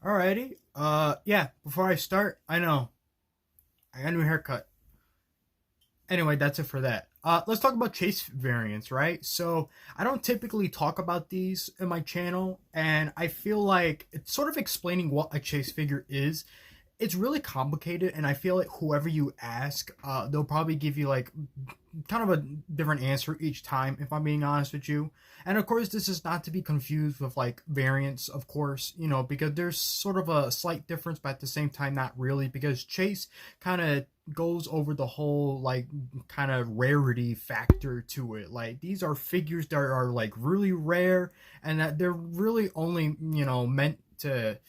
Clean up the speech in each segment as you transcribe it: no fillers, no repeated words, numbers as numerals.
Alrighty. Yeah, before I start, I know I got a new haircut. Anyway, that's it for that. Let's talk about chase variants, right? So I don't typically talk about these in my channel, and I feel like it's sort of explaining what a chase figure is. It's really complicated, and I feel like whoever you ask, they'll probably give you like kind of a different answer each time, if I'm being honest with you. And of course, this is not to be confused with like variants, of course, because there's sort of a slight difference, but at the same time, not really, because chase kind of goes over the whole like kind of rarity factor to it. Like these are figures that are like really rare, and that they're really only meant to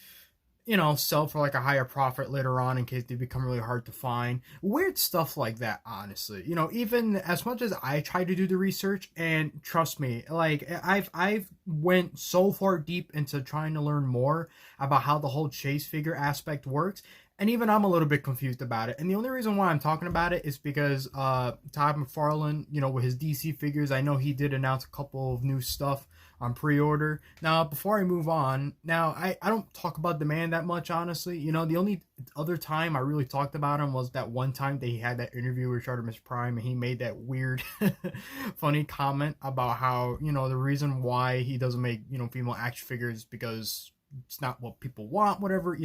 sell for like a higher profit later on in case they become really hard to find. Weird stuff like that, honestly. Even as much as I try to do the research, and trust me, like I've went so far deep into trying to learn more about how the whole chase figure aspect works. And even I'm a little bit confused about it. And the only reason why I'm talking about it is because Todd McFarlane, with his DC figures, I know he did announce a couple of new stuff on pre-order. Now, before I move on, I don't talk about the man that much, honestly. The only other time I really talked about him was that one time that he had that interview with Artemis Prime, and he made that weird, funny comment about how, the reason why he doesn't make, female action figures because it's not what people want, whatever,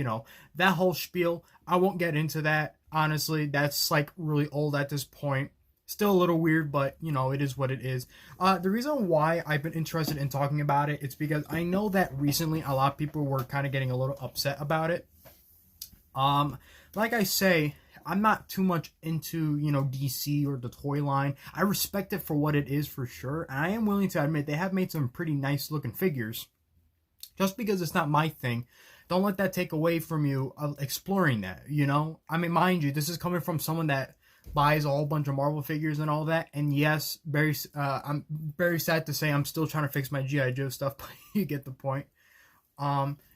that whole spiel. I won't get into that, honestly. That's like really old at this point. Still a little weird, but it is what it is. The reason why I've been interested in talking about it, it's because I know that recently a lot of people were kind of getting a little upset about it. Like I say, I'm not too much into DC or the toy line. I respect it for what it is, for sure, and I am willing to admit they have made some pretty nice looking figures. Just because it's not my thing, don't let that take away from you exploring that. I mean, mind you, this is coming from someone that buys a whole bunch of Marvel figures and all that. And yes, I'm very sad to say I'm still trying to fix my GI Joe stuff, but you get the point.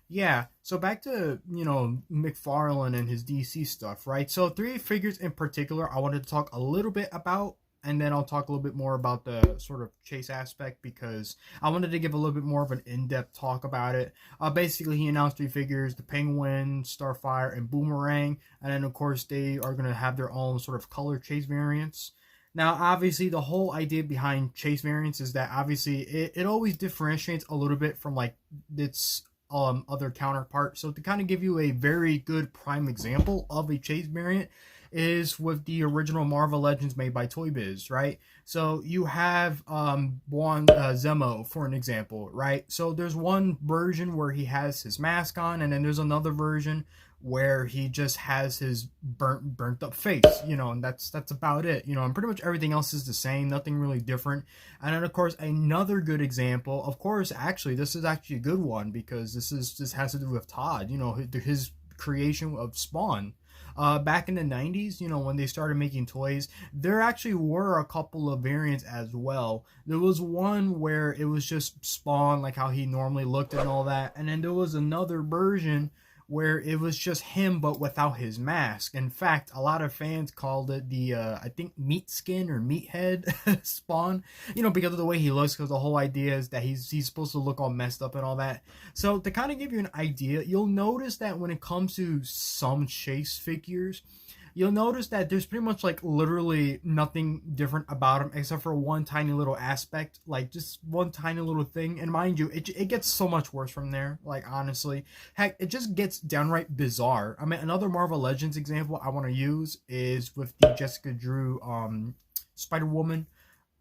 Yeah. So back to McFarlane and his DC stuff, right? So three figures in particular, I wanted to talk a little bit about. And then I'll talk a little bit more about the sort of chase aspect, because I wanted to give a little bit more of an in-depth talk about it. Basically, he announced three figures: the Penguin, Starfire, and Boomerang. And then, of course, they are going to have their own sort of color chase variants. Now, obviously, the whole idea behind chase variants is that obviously it always differentiates a little bit from like its other counterpart. So to kind of give you a very good prime example of a chase variant is with the original Marvel Legends made by Toy Biz, right? So you have Juan Zemo, for an example, right? So there's one version where he has his mask on, and then there's another version where he just has his burnt up face, and that's about it, and pretty much everything else is the same, nothing really different. And then of course another good example, of course, actually this is actually a good one, because this has to do with Todd, his creation of Spawn. Back in the 90s, when they started making toys, there actually were a couple of variants as well. There was one where it was just Spawn, like how he normally looked and all that. And then there was another version where it was just him but without his mask. In fact, a lot of fans called it the I think meat skin or meathead Spawn, because of the way he looks, because the whole idea is that he's supposed to look all messed up and all that. So to kind of give you an idea, you'll notice that when it comes to some chase figures, you'll notice that there's pretty much like literally nothing different about him except for one tiny little aspect, like just one tiny little thing. And mind you, it gets so much worse from there, like honestly. Heck, it just gets downright bizarre. I mean, another Marvel Legends example I want to use is with the Jessica Drew Spider-Woman.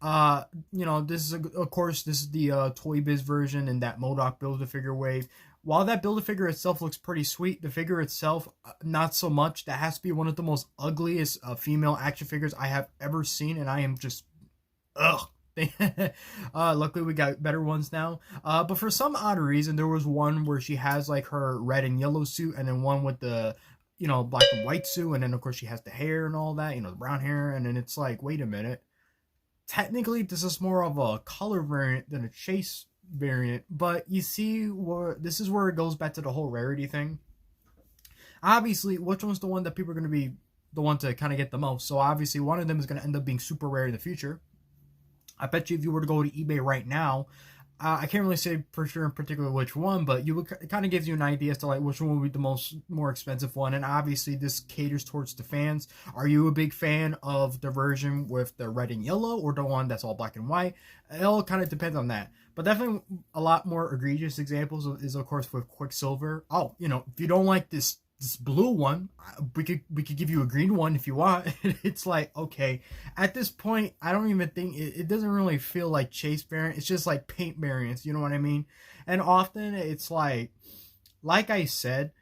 This is of course this is the Toy Biz version in that MODOK Build-A-Figure wave. While that Build-A-Figure itself looks pretty sweet, the figure itself, not so much. That has to be one of the most ugliest female action figures I have ever seen, and I am just, ugh. Luckily we got better ones now. But for some odd reason, there was one where she has like her red and yellow suit, and then one with the, black and white suit, and then of course she has the hair and all that, the brown hair, and then it's like, wait a minute. Technically, this is more of a color variant than a chase variant, but you see where this is where it goes back to the whole rarity thing. Obviously, which one's the one that people are going to be the one to kind of get the most? So obviously one of them is going to end up being super rare in the future. I bet you if you were to go to eBay right now, I can't really say for sure in particular which one, but you would, it kind of gives you an idea as to like which one would be the more expensive one. And obviously, this caters towards the fans. Are you a big fan of the version with the red and yellow, or the one that's all black and white? It all kind of depends on that. But definitely, a lot more egregious examples is of course with Quicksilver. Oh, if you don't like this blue one, we could give you a green one if you want. It's like, okay, at this point I don't even think it doesn't really feel like chase variant. It's just like paint variants, you know what I mean? And often it's like I said,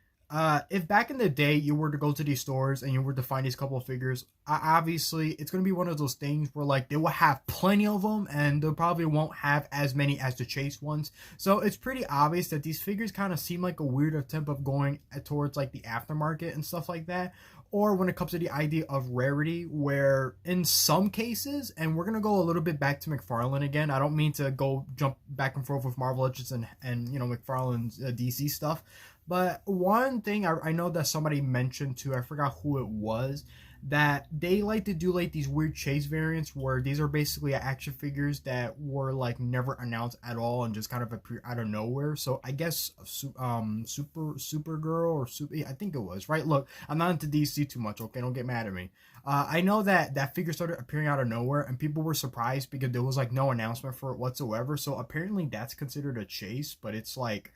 if back in the day you were to go to these stores and you were to find these couple of figures, obviously it's going to be one of those things where like they will have plenty of them and they probably won't have as many as the chase ones. So it's pretty obvious that these figures kind of seem like a weird attempt of going towards like the aftermarket and stuff like that. Or when it comes to the idea of rarity, where in some cases, and we're gonna go a little bit back to McFarlane again. I don't mean to go jump back and forth with Marvel Legends and McFarlane's DC stuff, but one thing I know that somebody mentioned too, I forgot who it was, that they like to do like these weird chase variants where these are basically action figures that were like never announced at all and just kind of appear out of nowhere. So I guess Supergirl or Super, I think it was, right? Look, I'm not into DC too much, okay? Don't get mad at me. I know that figure started appearing out of nowhere and people were surprised because there was like no announcement for it whatsoever. So apparently that's considered a chase, but it's like,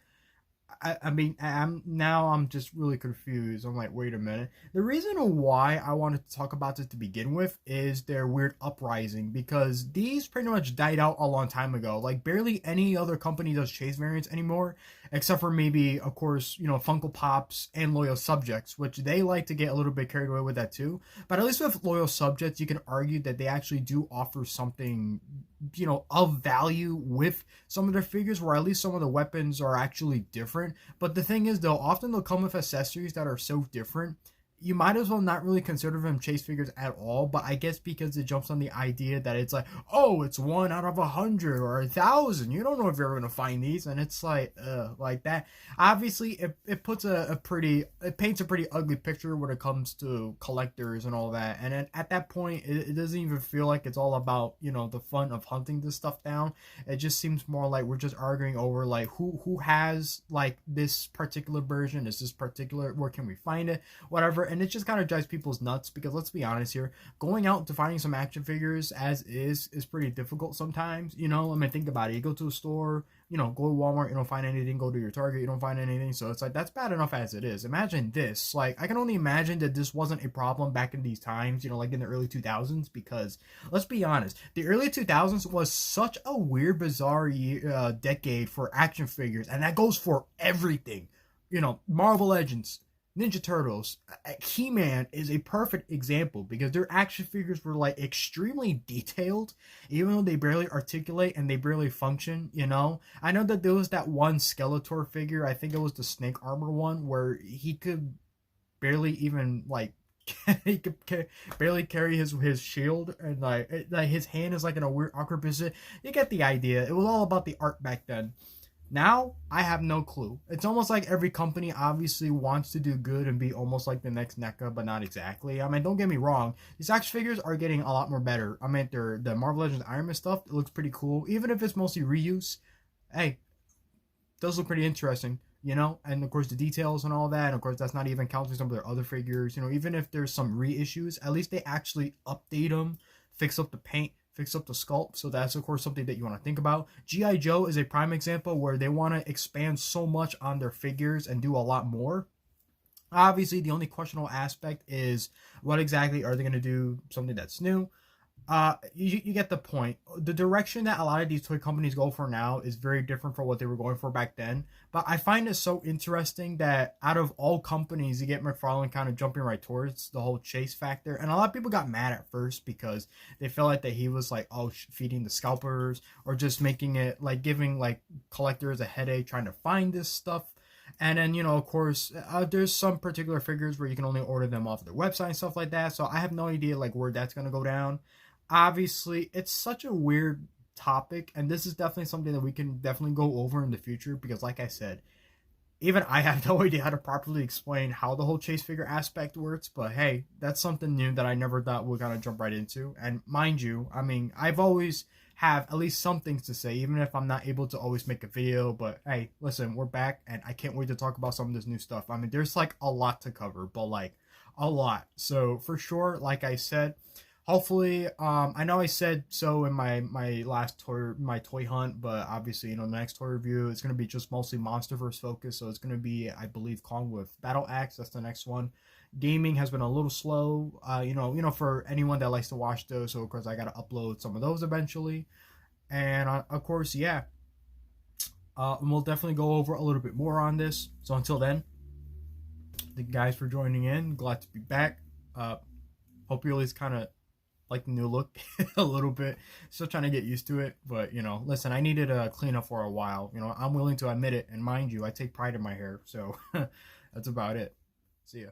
I mean, I'm just really confused. I'm like, wait a minute. The reason why I wanted to talk about this to begin with is their weird uprising, because these pretty much died out a long time ago. Like barely any other company does chase variants anymore, except for maybe, of course, Funko Pops and Loyal Subjects, which they like to get a little bit carried away with that too. But at least with Loyal Subjects, you can argue that they actually do offer something of value with some of their figures, where at least some of the weapons are actually different. But the thing is though, often they'll come with accessories that are so different, you might as well not really consider them chase figures at all. But I guess because it jumps on the idea that it's like, oh, it's 1 out of 100 or 1,000, you don't know if you're ever gonna find these, and it's like that. Obviously it puts it paints a pretty ugly picture when it comes to collectors and all that. And then at that point it doesn't even feel like it's all about the fun of hunting this stuff down. It just seems more like we're just arguing over like who has like this particular version, is this particular, where can we find it, whatever. And it just kind of drives people's nuts, because let's be honest here, going out to finding some action figures as is pretty difficult sometimes. I mean, think about it. You go to a store, go to Walmart, you don't find anything. Go to your Target, you don't find anything. So it's like, that's bad enough as it is. Imagine this. Like, I can only imagine that this wasn't a problem back in these times, like in the early 2000s, because let's be honest, the early 2000s was such a weird, bizarre decade for action figures, and that goes for everything. Marvel Legends, Ninja Turtles, He-Man is a perfect example, because their action figures were like extremely detailed, even though they barely articulate and they barely function. I know that there was that one Skeletor figure, I think it was the Snake Armor one, where he could barely even like he could barely carry his shield, and like his hand is like in a weird awkward position. You get the idea. It was all about the art back then. Now, I have no clue. It's almost like every company obviously wants to do good and be almost like the next NECA, but not exactly. I mean, don't get me wrong. These action figures are getting a lot more better. I mean, the Marvel Legends Iron Man stuff, it looks pretty cool. Even if it's mostly reuse, hey, those look pretty interesting, And of course, the details and all that. And of course, that's not even counting some of their other figures. Even if there's some reissues, at least they actually update them, fix up the paint, fix up the sculpt. So that's of course something that you want to think about. G.I. Joe is a prime example where they want to expand so much on their figures and do a lot more. Obviously, the only questionable aspect is what exactly are they going to do, something that's new. You get the point. The direction that a lot of these toy companies go for now is very different from what they were going for back then. But I find it so interesting that out of all companies, you get McFarlane kind of jumping right towards the whole chase factor. And a lot of people got mad at first because they felt like that he was like, feeding the scalpers, or just making it like giving like collectors a headache trying to find this stuff. And then, of course, there's some particular figures where you can only order them off their website and stuff like that. So I have no idea like where that's going to go down. Obviously, it's such a weird topic, and this is definitely something that we can definitely go over in the future, because like I said, even I have no idea how to properly explain how the whole chase figure aspect works. But hey, that's something new that I never thought we're gonna jump right into. And mind you, I mean, I've always have at least some things to say, even if I'm not able to always make a video. But hey, listen, we're back, and I can't wait to talk about some of this new stuff. I mean, there's like a lot to cover, but like a lot. So for sure, like I said, hopefully, I know I said so in my last toy hunt, but obviously, the next toy review is gonna be just mostly MonsterVerse focus. So it's gonna be, I believe, Kong with Battle Axe. That's the next one. Gaming has been a little slow, for anyone that likes to watch those. So of course, I gotta upload some of those eventually, and of course, yeah, and we'll definitely go over a little bit more on this. So until then, thank you guys for joining in. Glad to be back. Hope you at least kind of like the new look a little bit. Still trying to get used to it, but listen, I needed a cleanup for a while. I'm willing to admit it, and mind you, I take pride in my hair, so that's about it. See ya.